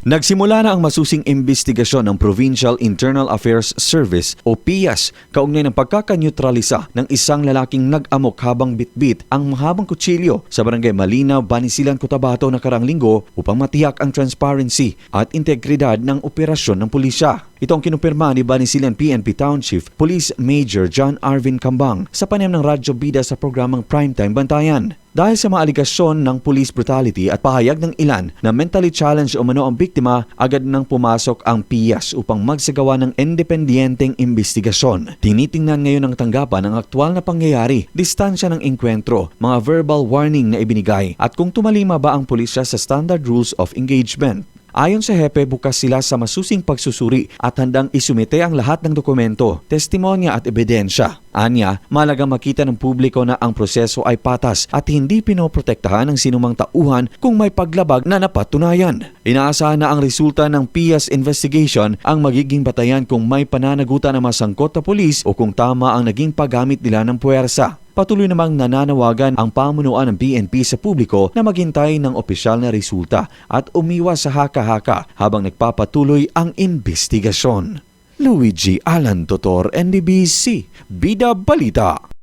Nagsimula na ang masusing imbestigasyon ng Provincial Internal Affairs Service o PIAS kaugnay ng pagkakanyutralisa ng isang lalaking nag-amok habang bitbit ang mahabang kutsilyo sa barangay Malinaw, Banisilan, Cotabato nakarang linggo upang matiyak ang transparency at integridad ng operasyon ng pulisya. Ito ang kinumpirma ni Banisilan PNP Town Chief Police Major John Arvin Cambang sa panayam ng Radyo Bida sa programang Primetime Bantayan. Dahil sa mga aligasyon ng police brutality at pahayag ng ilan na mentally challenged o mano ang biktima, agad nang pumasok ang PIAS upang magsagawa ng independenteng investigasyon. Tinitingnan ngayon ng tanggapan ang aktwal na pangyayari, distansya ng engkwentro, mga verbal warning na ibinigay at kung tumalima ba ang pulisya sa standard rules of engagement. Ayon sa hepe, bukas sila sa masusing pagsusuri at handang isumite ang lahat ng dokumento, testimonya at ebidensya. Anya, malagang makita ng publiko na ang proseso ay patas at hindi pinoprotektahan ng sinumang tauhan kung may paglabag na napatunayan. Inaasahan na ang resulta ng PIAS investigation ang magiging batayan kung may pananagutan ng masangkot na pulis o kung tama ang naging paggamit nila ng puwersa. Patuloy namang nananawagan ang pamunuan ng PNP sa publiko na maghintay ng opisyal na resulta at umiwas sa haka-haka habang nagpapatuloy ang investigasyon. Luigi Alan Totor, NDBC, Bida Balita.